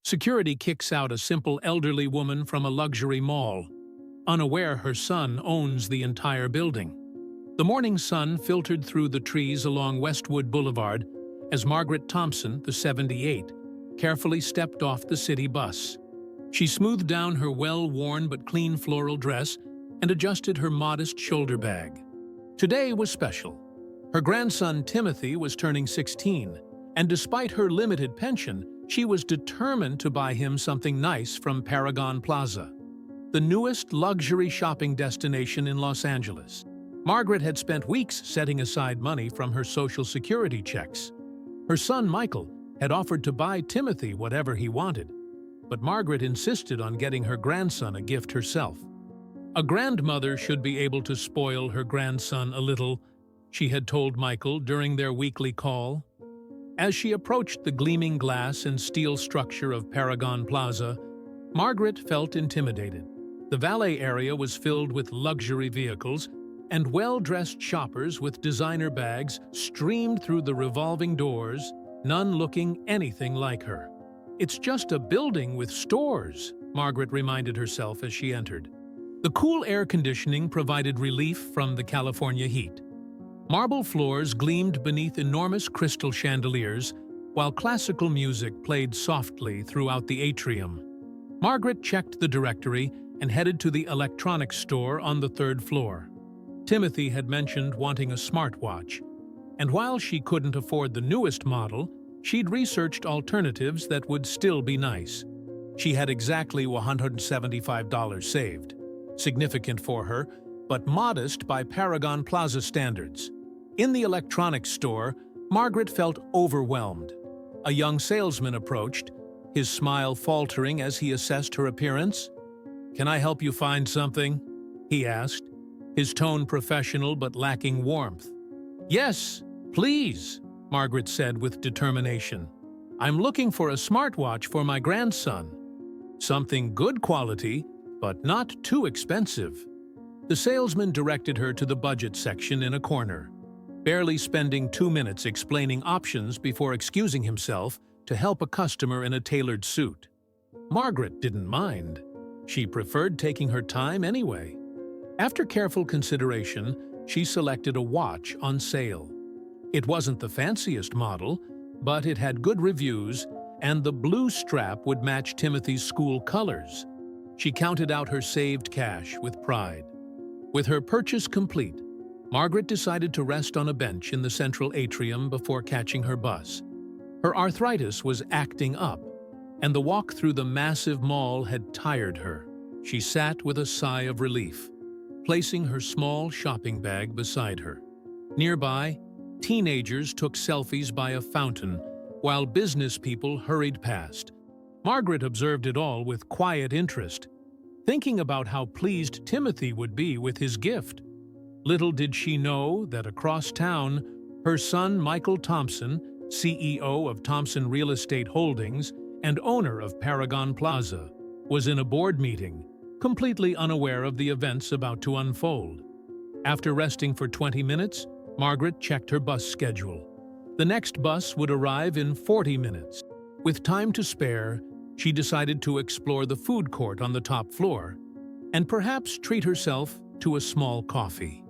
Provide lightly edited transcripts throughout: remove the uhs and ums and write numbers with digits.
Security kicks out a simple elderly woman from a luxury mall, unaware her son owns the entire building. The morning sun filtered through the trees along Westwood Boulevard as Margaret Thompson, the 78, carefully stepped off the city bus. She smoothed down her well-worn but clean floral dress and adjusted her modest shoulder bag. Today was special. Her grandson Timothy was turning 16, and despite her limited pension, she was determined to buy him something nice from Paragon Plaza, the newest luxury shopping destination in Los Angeles. Margaret had spent weeks setting aside money from her Social Security checks. Her son Michael had offered to buy Timothy whatever he wanted, but Margaret insisted on getting her grandson a gift herself. A grandmother should be able to spoil her grandson a little, she had told Michael during their weekly call. As she approached the gleaming glass and steel structure of Paragon Plaza, Margaret felt intimidated. The valet area was filled with luxury vehicles, and well-dressed shoppers with designer bags streamed through the revolving doors, none looking anything like her. "It's just a building with stores," Margaret reminded herself as she entered. The cool air conditioning provided relief from the California heat. Marble floors gleamed beneath enormous crystal chandeliers, while classical music played softly throughout the atrium. Margaret checked the directory and headed to the electronics store on the third floor. Timothy had mentioned wanting a smartwatch, and while she couldn't afford the newest model, she'd researched alternatives that would still be nice. She had exactly $175 saved, significant for her, but modest by Paragon Plaza standards. In the electronics store, Margaret felt overwhelmed. A young salesman approached, his smile faltering as he assessed her appearance. "Can I help you find something?" he asked, his tone professional but lacking warmth. "Yes, please," Margaret said with determination. "I'm looking for a smartwatch for my grandson. Something good quality, but not too expensive." The salesman directed her to the budget section in a corner, barely spending 2 minutes explaining options before excusing himself to help a customer in a tailored suit. Margaret didn't mind. She preferred taking her time anyway. After careful consideration, she selected a watch on sale. It wasn't the fanciest model, but it had good reviews, and the blue strap would match Timothy's school colors. She counted out her saved cash with pride. With her purchase complete, Margaret decided to rest on a bench in the central atrium before catching her bus. Her arthritis was acting up, and the walk through the massive mall had tired her. She sat with a sigh of relief, placing her small shopping bag beside her. Nearby, teenagers took selfies by a fountain, while business people hurried past. Margaret observed it all with quiet interest, thinking about how pleased Timothy would be with his gift. Little did she know that across town, her son Michael Thompson, CEO of Thompson Real Estate Holdings and owner of Paragon Plaza, was in a board meeting, completely unaware of the events about to unfold. After resting for 20 minutes, Margaret checked her bus schedule. The next bus would arrive in 40 minutes. With time to spare, she decided to explore the food court on the top floor and perhaps treat herself to a small coffee.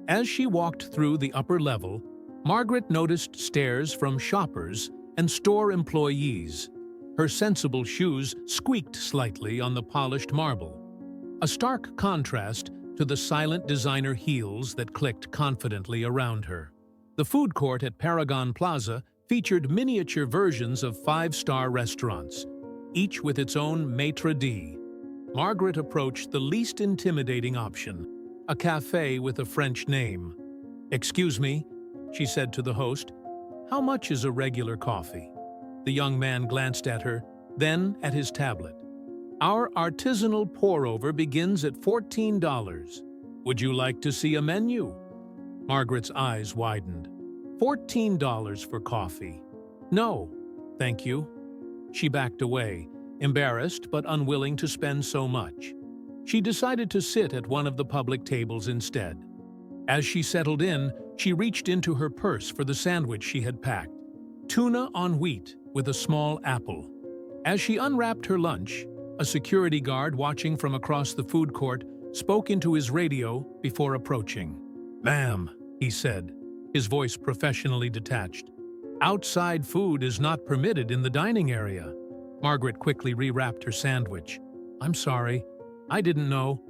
As she walked through the upper level, Margaret noticed stares from shoppers and store employees. Her sensible shoes squeaked slightly on the polished marble, a stark contrast to the silent designer heels that clicked confidently around her. The food court at Paragon Plaza featured miniature versions of five-star restaurants, each with its own maitre d'. Margaret approached the least intimidating option, a cafe with a French name. "Excuse me," she said to the host, "how much is a regular coffee?" The young man glanced at her, then at his tablet. "Our artisanal pour-over begins at $14. Would you like to see a menu?" Margaret's eyes widened. $14 for coffee. "No, thank you." She backed away, embarrassed but unwilling to spend so much. She decided to sit at one of the public tables instead. As she settled in, she reached into her purse for the sandwich she had packed. Tuna on wheat with a small apple. As she unwrapped her lunch, a security guard watching from across the food court spoke into his radio before approaching. "Ma'am," he said, his voice professionally detached. "Outside food is not permitted in the dining area." Margaret quickly rewrapped her sandwich. "I'm sorry. I didn't know.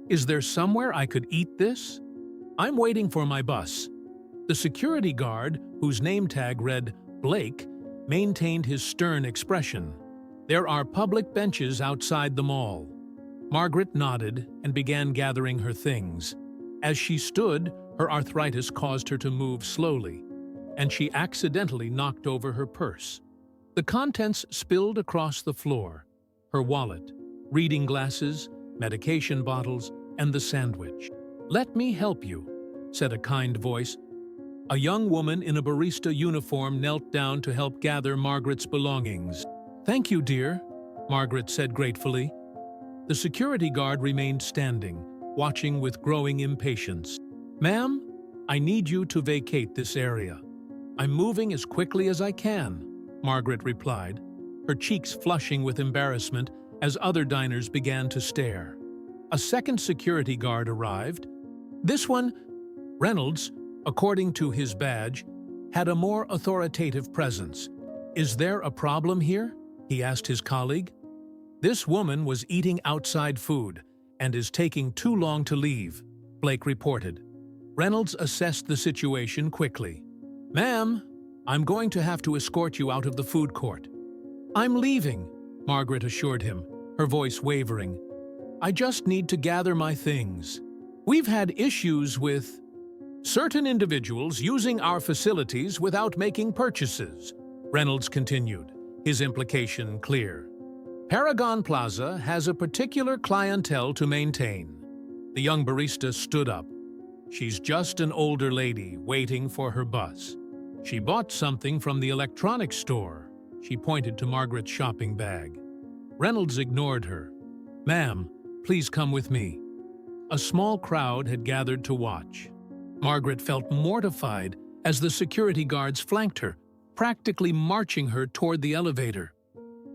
Is there somewhere I could eat this?" "I'm waiting for my bus." The security guard, whose name tag read Blake, maintained his stern expression. "There are public benches outside the mall." Margaret nodded and began gathering her things. As she stood, her arthritis caused her to move slowly, and she accidentally knocked over her purse. The contents spilled across the floor: her wallet, reading glasses, medication bottles, and the sandwich. "Let me help you," said a kind voice. A young woman in a barista uniform knelt down to help gather Margaret's belongings. "Thank you, dear," Margaret said gratefully. The security guard remained standing, watching with growing impatience. "Ma'am, I need you to vacate this area." "I'm moving as quickly as I can," Margaret replied, her cheeks flushing with embarrassment as other diners began to stare. A second security guard arrived. This one, Reynolds, according to his badge, had a more authoritative presence. "Is there a problem here?" he asked his colleague. "This woman was eating outside food and is taking too long to leave," Blake reported. Reynolds assessed the situation quickly. "Ma'am, I'm going to have to escort you out of the food court." "I'm leaving," Margaret assured him, her voice wavering. "I just need to gather my things. We've had issues with certain individuals using our facilities without making purchases," Reynolds continued, his implication clear. "Paragon Plaza has a particular clientele to maintain." The young barista stood up. "She's just an older lady waiting for her bus. She bought something from the electronics store." She pointed to Margaret's shopping bag. Reynolds ignored her. "Ma'am, please come with me." A small crowd had gathered to watch. Margaret felt mortified as the security guards flanked her, practically marching her toward the elevator.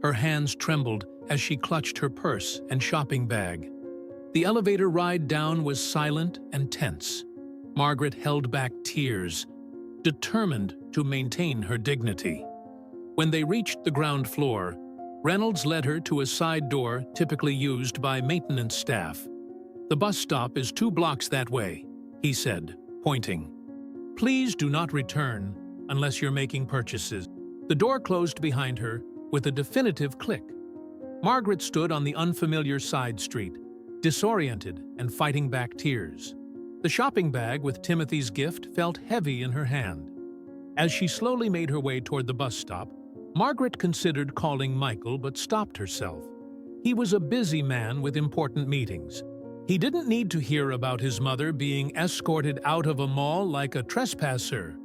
Her hands trembled as she clutched her purse and shopping bag. The elevator ride down was silent and tense. Margaret held back tears, determined to maintain her dignity. When they reached the ground floor, Reynolds led her to a side door typically used by maintenance staff. "The bus stop is 2 blocks that way," he said, pointing. "Please do not return unless you're making purchases." The door closed behind her with a definitive click. Margaret stood on the unfamiliar side street, disoriented and fighting back tears. The shopping bag with Timothy's gift felt heavy in her hand. As she slowly made her way toward the bus stop, Margaret considered calling Michael but stopped herself. He was a busy man with important meetings. He didn't need to hear about his mother being escorted out of a mall like a trespasser.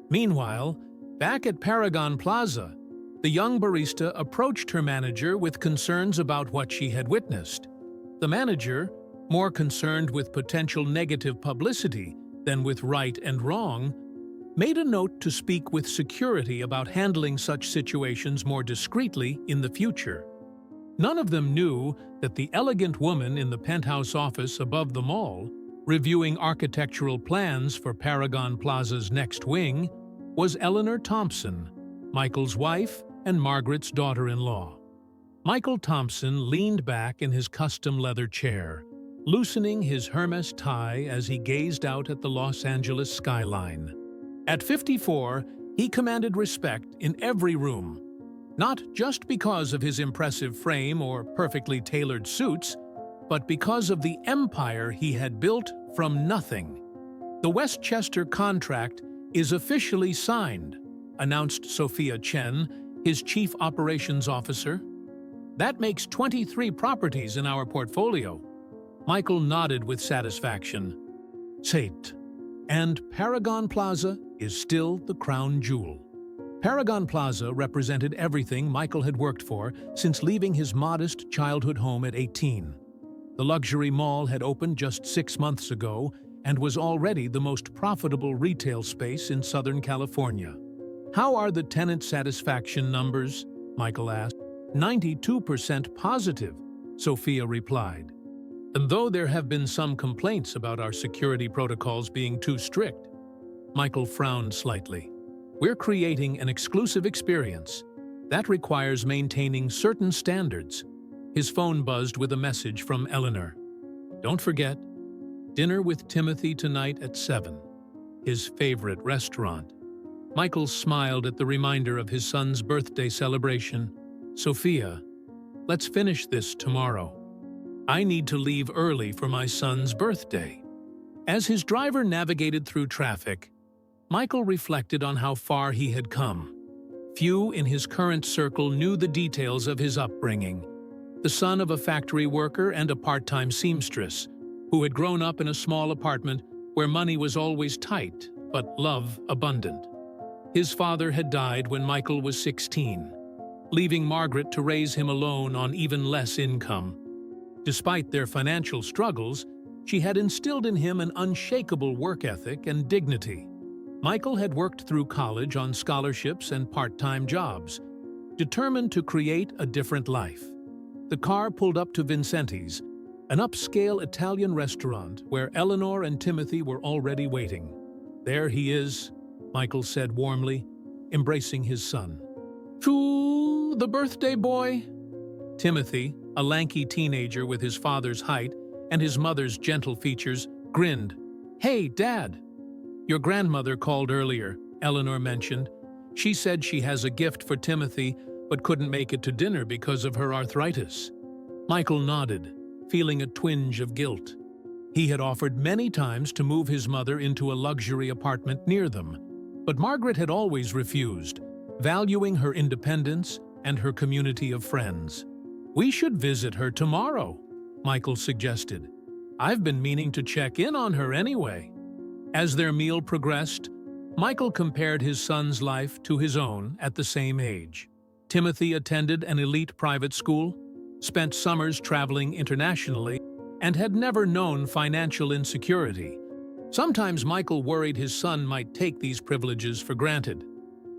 Meanwhile, back at Paragon Plaza, the young barista approached her manager with concerns about what she had witnessed. The manager, more concerned with potential negative publicity than with right and wrong, made a note to speak with security about handling such situations more discreetly in the future. None of them knew that the elegant woman in the penthouse office above the mall, reviewing architectural plans for Paragon Plaza's next wing, was Eleanor Thompson, Michael's wife and Margaret's daughter-in-law. Michael Thompson leaned back in his custom leather chair, loosening his Hermes tie as he gazed out at the Los Angeles skyline. At 54, he commanded respect in every room, not just because of his impressive frame or perfectly tailored suits, but because of the empire he had built from nothing. "The Westchester contract is officially signed," announced Sophia Chen, his chief operations officer. "That makes 23 properties in our portfolio." Michael nodded with satisfaction. "Sate. And Paragon Plaza is still the crown jewel." Paragon Plaza represented everything Michael had worked for since leaving his modest childhood home at 18. The luxury mall had opened just 6 months ago and was already the most profitable retail space in Southern California. "How are the tenant satisfaction numbers?" Michael asked. 92% positive, Sophia replied. And though there have been some complaints about our security protocols being too strict, Michael frowned slightly. We're creating an exclusive experience. That requires maintaining certain standards. His phone buzzed with a message from Eleanor. Don't forget, dinner with Timothy tonight at 7. His favorite restaurant. Michael smiled at the reminder of his son's birthday celebration. Sophia, let's finish this tomorrow. I need to leave early for my son's birthday. As his driver navigated through traffic, Michael reflected on how far he had come. Few in his current circle knew the details of his upbringing. The son of a factory worker and a part-time seamstress, who had grown up in a small apartment where money was always tight, but love abundant. His father had died when Michael was 16, leaving Margaret to raise him alone on even less income. Despite their financial struggles, she had instilled in him an unshakable work ethic and dignity. Michael had worked through college on scholarships and part-time jobs, determined to create a different life. The car pulled up to Vincenti's, an upscale Italian restaurant where Eleanor and Timothy were already waiting. There he is, Michael said warmly, embracing his son. "Phew, the birthday boy?" Timothy, a lanky teenager with his father's height and his mother's gentle features, grinned. "Hey, Dad!" "Your grandmother called earlier," Eleanor mentioned. "She said she has a gift for Timothy but couldn't make it to dinner because of her arthritis." Michael nodded, feeling a twinge of guilt. He had offered many times to move his mother into a luxury apartment near them, but Margaret had always refused, valuing her independence and her community of friends. "We should visit her tomorrow," Michael suggested. "I've been meaning to check in on her anyway." As their meal progressed, Michael compared his son's life to his own at the same age. Timothy attended an elite private school, spent summers traveling internationally, and had never known financial insecurity. Sometimes Michael worried his son might take these privileges for granted.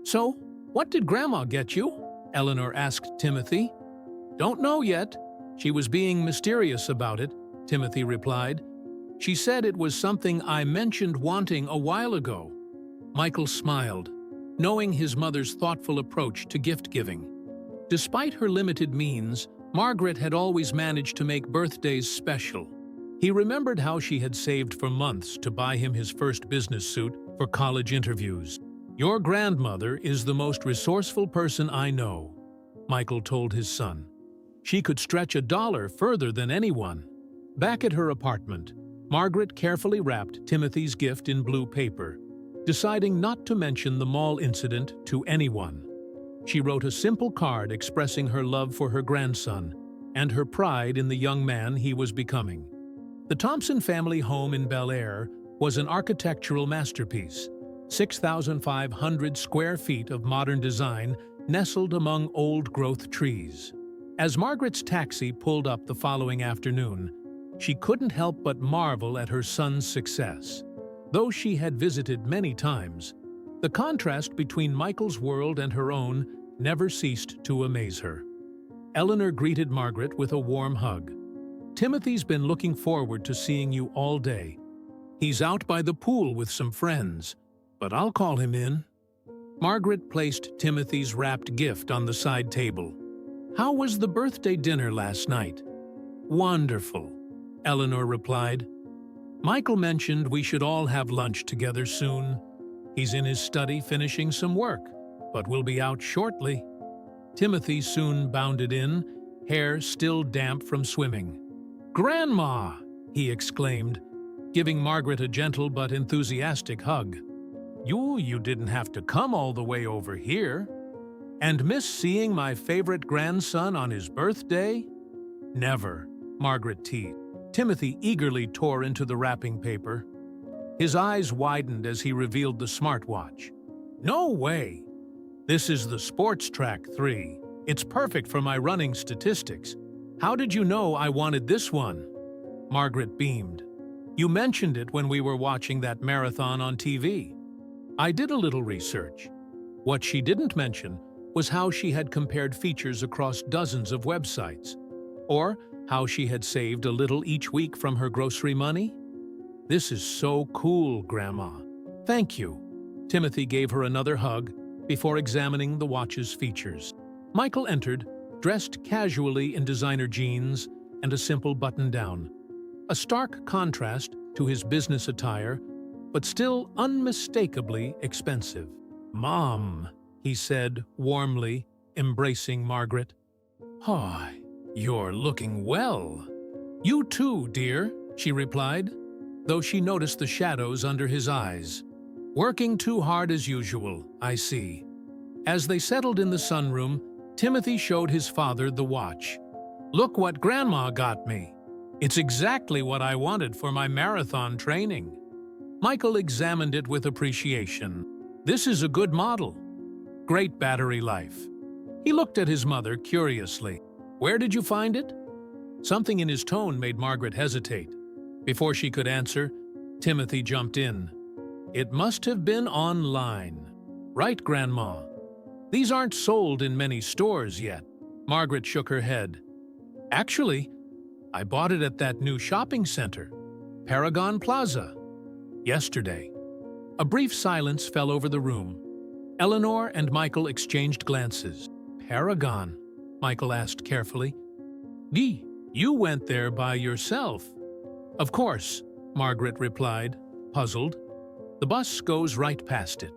"So, what did Grandma get you?" Eleanor asked Timothy. "Don't know yet. She was being mysterious about it," Timothy replied. "She said it was something I mentioned wanting a while ago." Michael smiled, knowing his mother's thoughtful approach to gift-giving. Despite her limited means, Margaret had always managed to make birthdays special. He remembered how she had saved for months to buy him his first business suit for college interviews. "Your grandmother is the most resourceful person I know," Michael told his son. "She could stretch $1 further than anyone." Back at her apartment, Margaret carefully wrapped Timothy's gift in blue paper, deciding not to mention the mall incident to anyone. She wrote a simple card expressing her love for her grandson and her pride in the young man he was becoming. The Thompson family home in Bel Air was an architectural masterpiece, 6,500 square feet of modern design nestled among old-growth trees. As Margaret's taxi pulled up the following afternoon, she couldn't help but marvel at her son's success. Though she had visited many times, the contrast between Michael's world and her own never ceased to amaze her. Eleanor greeted Margaret with a warm hug. "Timothy's been looking forward to seeing you all day. He's out by the pool with some friends, but I'll call him in." Margaret placed Timothy's wrapped gift on the side table. "How was the birthday dinner last night?" "Wonderful," Eleanor replied. "Michael mentioned we should all have lunch together soon. He's in his study finishing some work, but will be out shortly." Timothy soon bounded in, hair still damp from swimming. "Grandma!" he exclaimed, giving Margaret a gentle but enthusiastic hug. You didn't have to come all the way over here. And miss seeing my favorite grandson on his birthday?" "Never," Margaret teased. Timothy eagerly tore into the wrapping paper. His eyes widened as he revealed the smartwatch. "No way! This is the Sports Track 3. It's perfect for my running statistics. How did you know I wanted this one?" Margaret beamed. "You mentioned it when we were watching that marathon on TV. I did a little research. What she didn't mention was how she had compared features across dozens of websites, or how she had saved a little each week from her grocery money. "This is so cool, Grandma. Thank you." Timothy gave her another hug before examining the watch's features. Michael entered, dressed casually in designer jeans and a simple button-down. A stark contrast to his business attire, but still unmistakably expensive. "Mom," he said warmly, embracing Margaret. "Hi, you're looking well." "You too, dear," she replied, though she noticed the shadows under his eyes. "Working too hard as usual, I see." As they settled in the sunroom, Timothy showed his father the watch. "Look what Grandma got me. It's exactly what I wanted for my marathon training." Michael examined it with appreciation. "This is a good model. Great battery life." He looked at his mother curiously. "Where did you find it?" Something in his tone made Margaret hesitate. Before she could answer, Timothy jumped in. "It must have been online." "Right, Grandma. These aren't sold in many stores yet." Margaret shook her head. "Actually, I bought it at that new shopping center, Paragon Plaza, yesterday." A brief silence fell over the room. Eleanor and Michael exchanged glances. "Paragon?" Michael asked carefully. "Dee, you went there by yourself." "Of course," Margaret replied, puzzled. "The bus goes right past it."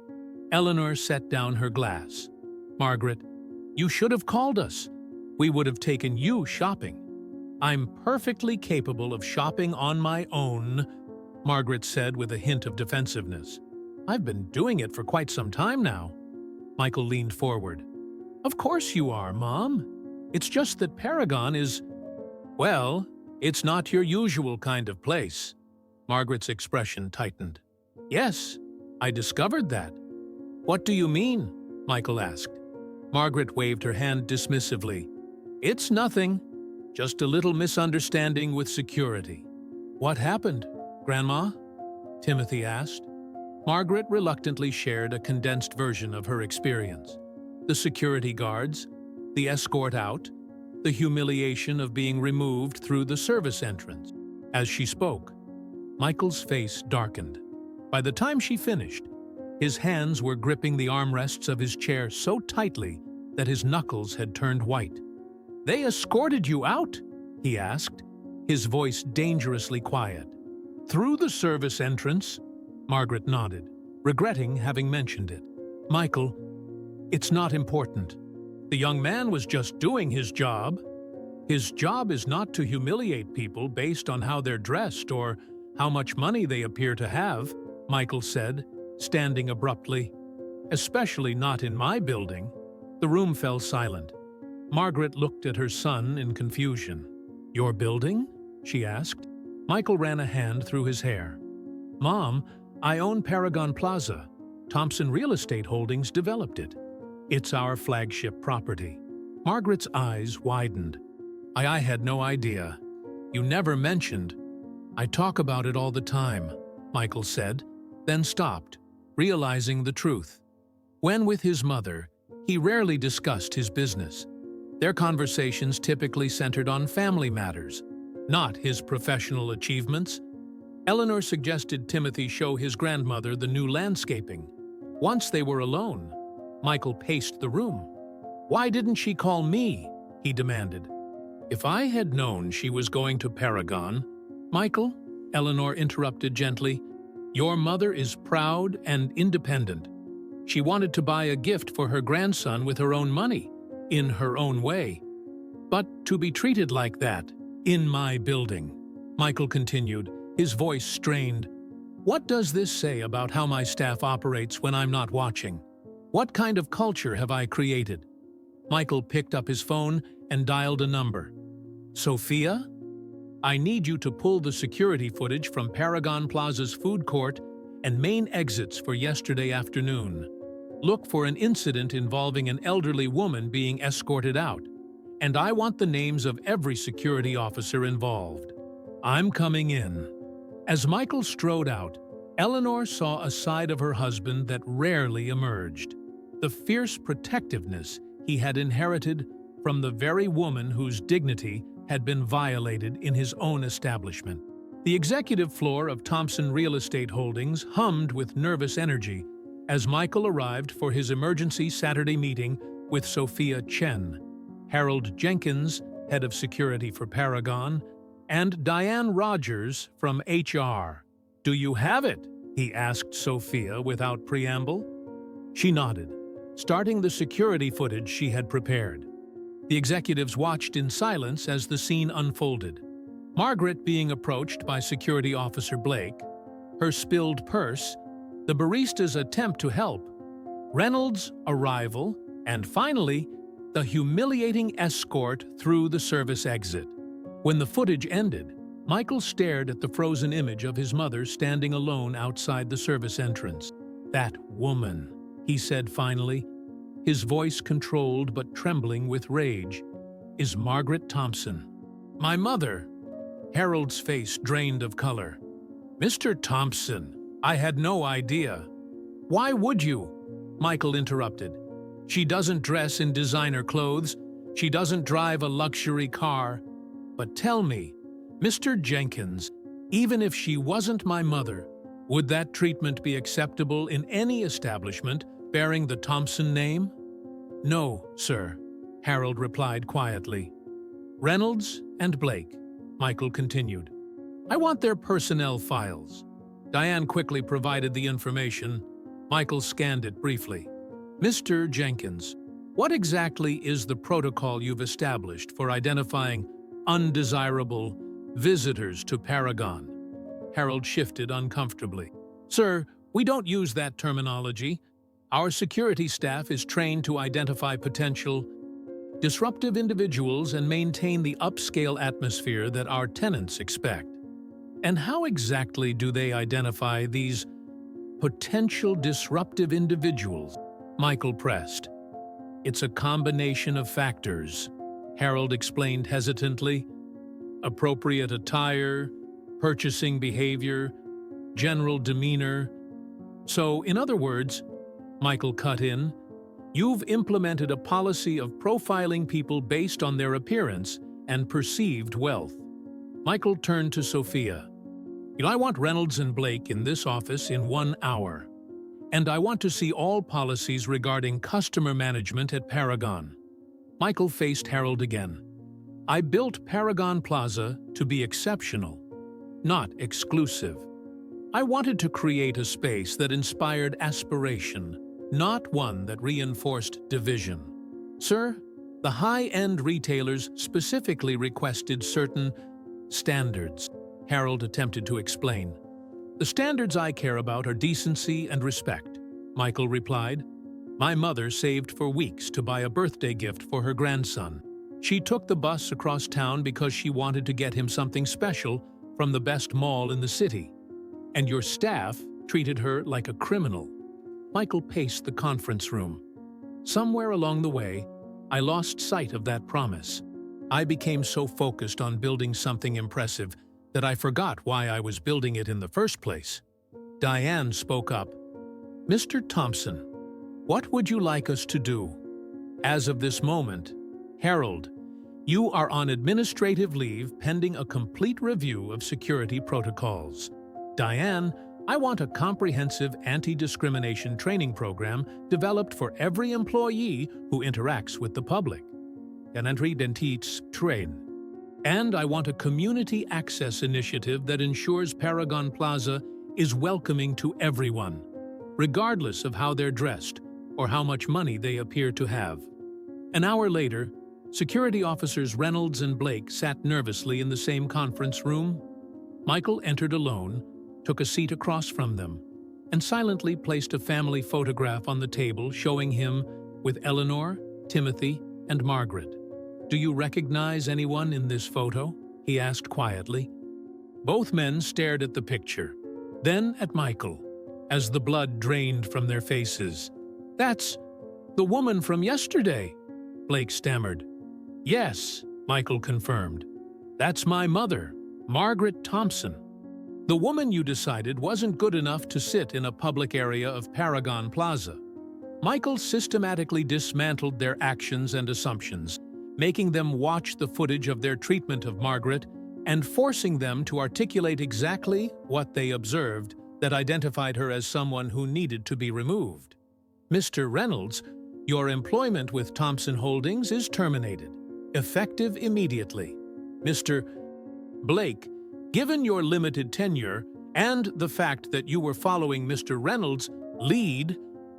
Eleanor set down her glass. "Margaret, you should have called us. We would have taken you shopping." "I'm perfectly capable of shopping on my own," Margaret said with a hint of defensiveness. "I've been doing it for quite some time now." Michael leaned forward. "Of course you are, Mom. It's just that Paragon is... well, it's not your usual kind of place." Margaret's expression tightened. "Yes, I discovered that." "What do you mean?" Michael asked. Margaret waved her hand dismissively. "It's nothing. Just a little misunderstanding with security." "What happened, Grandma?" Timothy asked. Margaret reluctantly shared a condensed version of her experience. The security guards, the escort out, the humiliation of being removed through the service entrance. As she spoke, Michael's face darkened. By the time she finished, his hands were gripping the armrests of his chair so tightly that his knuckles had turned white. "They escorted you out?" he asked, his voice dangerously quiet. "Through the service entrance?" Margaret nodded, regretting having mentioned it. "Michael, it's not important. The young man was just doing his job." "His job is not to humiliate people based on how they're dressed or how much money they appear to have," Michael said, standing abruptly. "Especially not in my building." The room fell silent. Margaret looked at her son in confusion. "Your building?" she asked. Michael ran a hand through his hair. "Mom, I own Paragon Plaza. Thompson Real Estate Holdings developed it. It's our flagship property." Margaret's eyes widened. I had no idea. You never mentioned." "I talk about it all the time," Michael said, then stopped, realizing the truth. When with his mother, he rarely discussed his business. Their conversations typically centered on family matters, not his professional achievements. Eleanor suggested Timothy show his grandmother the new landscaping. Once they were alone, Michael paced the room. "Why didn't she call me?" he demanded. "If I had known she was going to Paragon..." "Michael," Eleanor interrupted gently, "your mother is proud and independent. She wanted to buy a gift for her grandson with her own money, in her own way. But to be treated like that, in my building," Michael continued, his voice strained. "What does this say about how my staff operates when I'm not watching? What kind of culture have I created?" Michael picked up his phone and dialed a number. "Sophia? I need you to pull the security footage from Paragon Plaza's food court and main exits for yesterday afternoon. Look for an incident involving an elderly woman being escorted out, and I want the names of every security officer involved. I'm coming in." As Michael strode out, Eleanor saw a side of her husband that rarely emerged. The fierce protectiveness he had inherited from the very woman whose dignity had been violated in his own establishment. The executive floor of Thompson Real Estate Holdings hummed with nervous energy as Michael arrived for his emergency Saturday meeting with Sophia Chen, Harold Jenkins, head of security for Paragon, and Diane Rogers from HR. "Do you have it?" he asked Sophia without preamble. She nodded, starting the security footage she had prepared. The executives watched in silence as the scene unfolded. Margaret being approached by Security Officer Blake, her spilled purse, the barista's attempt to help, Reynolds' arrival, and finally, the humiliating escort through the service exit. When the footage ended, Michael stared at the frozen image of his mother standing alone outside the service entrance. "That woman," he said finally, his voice controlled but trembling with rage, "is Margaret Thompson. My mother." Harold's face drained of color. "Mr. Thompson, I had no idea." "Why would you?" Michael interrupted. "She doesn't dress in designer clothes. She doesn't drive a luxury car. But tell me, Mr. Jenkins, even if she wasn't my mother, would that treatment be acceptable in any establishment bearing the Thompson name?" "No, sir," Harold replied quietly. "Reynolds and Blake," Michael continued. "I want their personnel files." Diane quickly provided the information. Michael scanned it briefly. "Mr. Jenkins, what exactly is the protocol you've established for identifying undesirable visitors to Paragon?" Harold shifted uncomfortably. "Sir, we don't use that terminology. Our security staff is trained to identify potential disruptive individuals and maintain the upscale atmosphere that our tenants expect." "And how exactly do they identify these potential disruptive individuals?" Michael pressed. "It's a combination of factors," Harold explained hesitantly. "Appropriate attire, purchasing behavior, general demeanor. So, in other words," Michael cut in, "you've implemented a policy of profiling people based on their appearance and perceived wealth." Michael turned to Sophia. "I want Reynolds and Blake in this office in 1 hour. And I want to see all policies regarding customer management at Paragon." Michael faced Harold again. "I built Paragon Plaza to be exceptional, not exclusive. I wanted to create a space that inspired aspiration, not one that reinforced division. Sir, the high-end retailers specifically requested certain standards," Harold attempted to explain. "The standards I care about are decency and respect," Michael replied. "My mother saved for weeks to buy a birthday gift for her grandson. She took the bus across town because she wanted to get him something special from the best mall in the city. And your staff treated her like a criminal." Michael paced the conference room. "Somewhere along the way, I lost sight of that promise. I became so focused on building something impressive that I forgot why I was building it in the first place." Diane spoke up. "Mr. Thompson, what would you like us to do?" "As of this moment, Harold, you are on administrative leave pending a complete review of security protocols. Diane, I want a comprehensive anti-discrimination training program developed for every employee who interacts with the public. And I want a community access initiative that ensures Paragon Plaza is welcoming to everyone, regardless of how they're dressed or how much money they appear to have." An hour later, security officers Reynolds and Blake sat nervously in the same conference room. Michael entered alone, took a seat across from them, and silently placed a family photograph on the table showing him with Eleanor, Timothy, and Margaret. "Do you recognize anyone in this photo?" he asked quietly. Both men stared at the picture, then at Michael, as the blood drained from their faces. "That's the woman from yesterday," Blake stammered. "Yes," Michael confirmed. "That's my mother, Margaret Thompson. The woman you decided wasn't good enough to sit in a public area of Paragon Plaza. Michael systematically dismantled their actions and assumptions, making them watch the footage of their treatment of Margaret and forcing them to articulate exactly what they observed that identified her as someone who needed to be removed. "Mr. Reynolds, your employment with Thompson Holdings is terminated, effective immediately. Mr. Blake, given your limited tenure and the fact that you were following Mr. Reynolds' lead,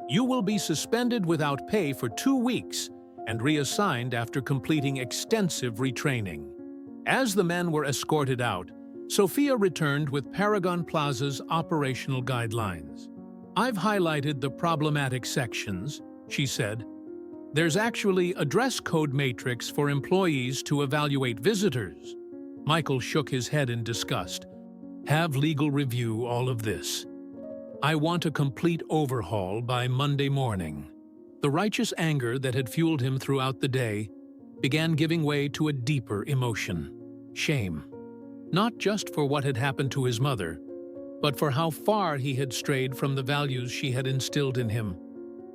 you will be suspended without pay for 2 weeks and reassigned after completing extensive retraining." As the men were escorted out, Sophia returned with Paragon Plaza's operational guidelines. "I've highlighted the problematic sections," she said. "There's actually a dress code matrix for employees to evaluate visitors." Michael shook his head in disgust. "Have legal review all of this. I want a complete overhaul by Monday morning." The righteous anger that had fueled him throughout the day began giving way to a deeper emotion: shame. Not just for what had happened to his mother, but for how far he had strayed from the values she had instilled in him.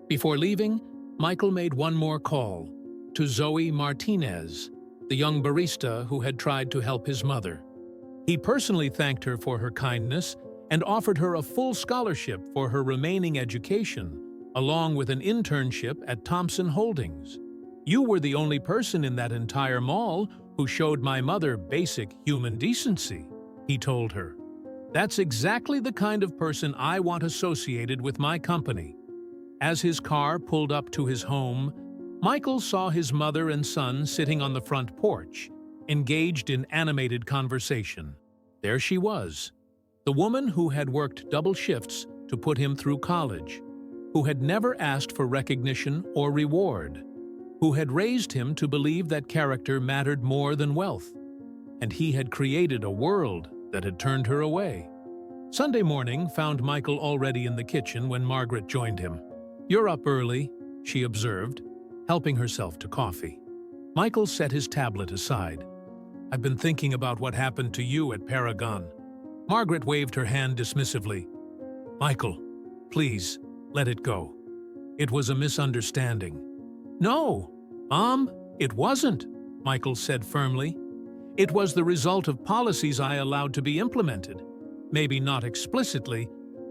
Before leaving, Michael made one more call to Zoe Martinez, the young barista who had tried to help his mother. He personally thanked her for her kindness and offered her a full scholarship for her remaining education, along with an internship at Thompson Holdings. "You were the only person in that entire mall who showed my mother basic human decency," he told her. "That's exactly the kind of person I want associated with my company." As his car pulled up to his home, Michael saw his mother and son sitting on the front porch, engaged in animated conversation. There she was, the woman who had worked double shifts to put him through college, who had never asked for recognition or reward, who had raised him to believe that character mattered more than wealth, and he had created a world that had turned her away. Sunday morning found Michael already in the kitchen when Margaret joined him. "You're up early," she observed, helping herself to coffee. Michael set his tablet aside. "I've been thinking about what happened to you at Paragon." Margaret waved her hand dismissively. "Michael, please, let it go. It was a misunderstanding." "No, Mom, it wasn't," Michael said firmly. "It was the result of policies I allowed to be implemented. Maybe not explicitly,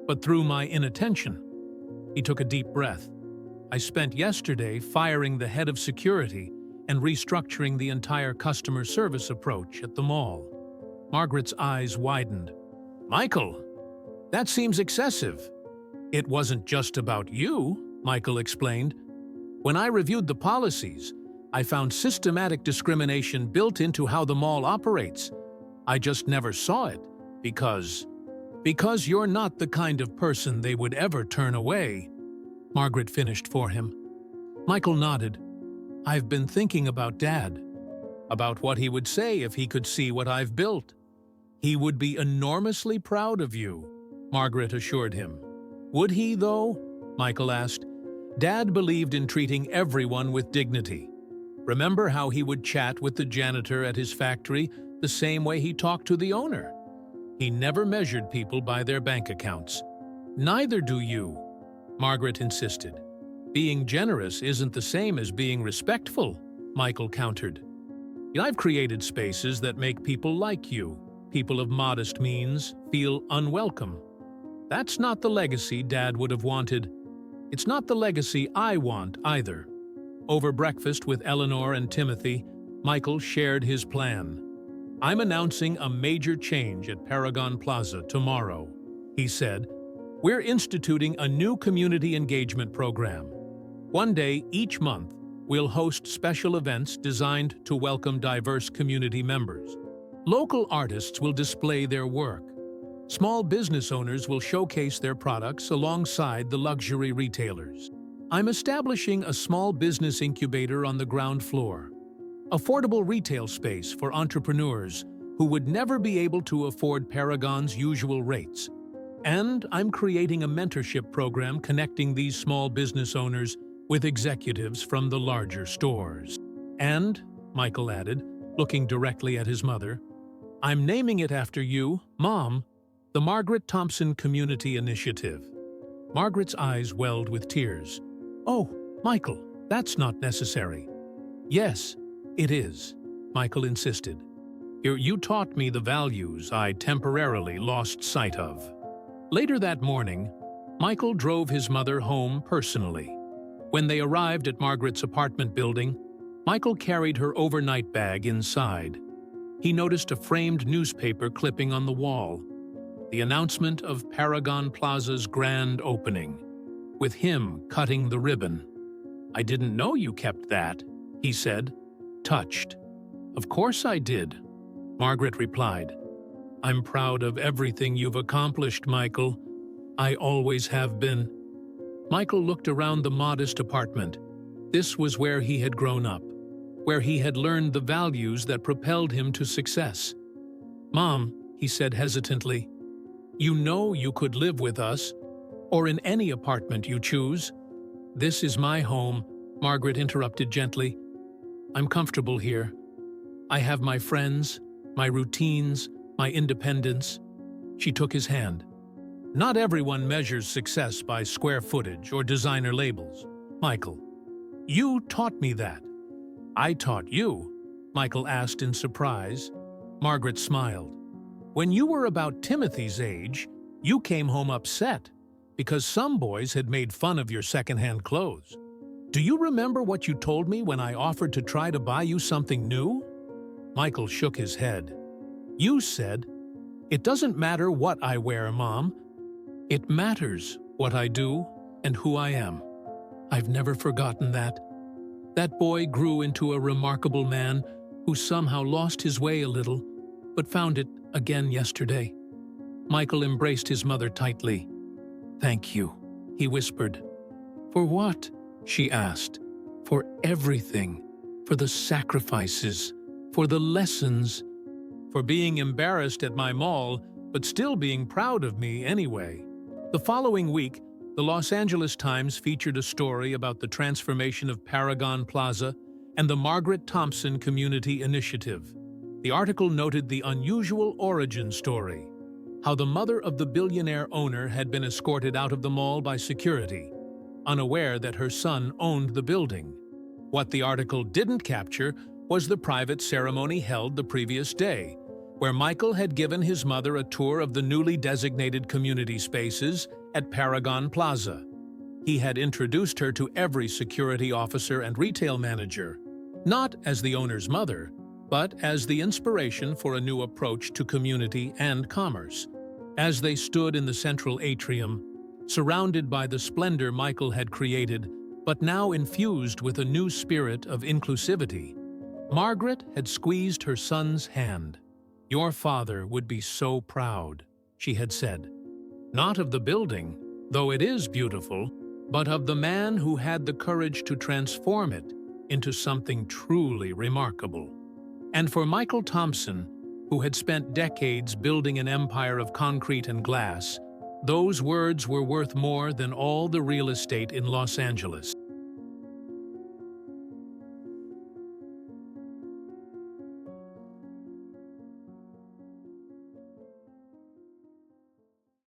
but through my inattention." He took a deep breath. "I spent yesterday firing the head of security and restructuring the entire customer service approach at the mall." Margaret's eyes widened. "Michael, that seems excessive." "It wasn't just about you," Michael explained. "When I reviewed the policies, I found systematic discrimination built into how the mall operates. I just never saw it because you're not the kind of person they would ever turn away." Margaret finished for him. Michael nodded. "I've been thinking about Dad, about what he would say if he could see what I've built." "He would be enormously proud of you," Margaret assured him. "Would he, though?" Michael asked. Dad believed in treating everyone with dignity. Remember how he would chat with the janitor at his factory the same way he talked to the owner? He never measured people by their bank accounts. "Neither do you," Margaret insisted. "Being generous isn't the same as being respectful," Michael countered. "I've created spaces that make people like you, people of modest means, feel unwelcome. That's not the legacy Dad would have wanted. It's not the legacy I want either." Over breakfast with Eleanor and Timothy, Michael shared his plan. "I'm announcing a major change at Paragon Plaza tomorrow," he said. "We're instituting a new community engagement program. One day each month, we'll host special events designed to welcome diverse community members. Local artists will display their work. Small business owners will showcase their products alongside the luxury retailers. I'm establishing a small business incubator on the ground floor, affordable retail space for entrepreneurs who would never be able to afford Paragon's usual rates. And I'm creating a mentorship program connecting these small business owners with executives from the larger stores. And," Michael added, looking directly at his mother, "I'm naming it after you, Mom, the Margaret Thompson Community Initiative." Margaret's eyes welled with tears. "Oh, Michael, that's not necessary." "Yes, it is," Michael insisted. You taught me the values I temporarily lost sight of." Later that morning, Michael drove his mother home personally. When they arrived at Margaret's apartment building, Michael carried her overnight bag inside. He noticed a framed newspaper clipping on the wall, the announcement of Paragon Plaza's grand opening, with him cutting the ribbon. "I didn't know you kept that," he said, touched. "Of course I did," Margaret replied. "I'm proud of everything you've accomplished, Michael. I always have been." Michael looked around the modest apartment. This was where he had grown up, where he had learned the values that propelled him to success. "Mom," he said hesitantly, "you know you could live with us, or in any apartment you choose." "This is my home," Margaret interrupted gently. "I'm comfortable here. I have my friends, my routines, my independence." She took his hand. "Not everyone measures success by square footage or designer labels, Michael. You taught me that." "I taught you?" Michael asked in surprise. Margaret smiled. "When you were about Timothy's age, you came home upset because some boys had made fun of your secondhand clothes. Do you remember what you told me when I offered to try to buy you something new?" Michael shook his head. "You said, 'It doesn't matter what I wear, Mom. It matters what I do and who I am.' I've never forgotten that. That boy grew into a remarkable man who somehow lost his way a little, but found it again yesterday." Michael embraced his mother tightly. "Thank you," he whispered. "For what?" she asked. "For everything. For the sacrifices. For the lessons. For being embarrassed at my mall, but still being proud of me anyway." The following week, the Los Angeles Times featured a story about the transformation of Paragon Plaza and the Margaret Thompson Community Initiative. The article noted the unusual origin story, how the mother of the billionaire owner had been escorted out of the mall by security, unaware that her son owned the building. What the article didn't capture was the private ceremony held the previous day, where Michael had given his mother a tour of the newly designated community spaces at Paragon Plaza. He had introduced her to every security officer and retail manager, not as the owner's mother, but as the inspiration for a new approach to community and commerce. As they stood in the central atrium, surrounded by the splendor Michael had created, but now infused with a new spirit of inclusivity, Margaret had squeezed her son's hand. "Your father would be so proud," she had said. "Not of the building, though it is beautiful, but of the man who had the courage to transform it into something truly remarkable." And for Michael Thompson, who had spent decades building an empire of concrete and glass, those words were worth more than all the real estate in Los Angeles.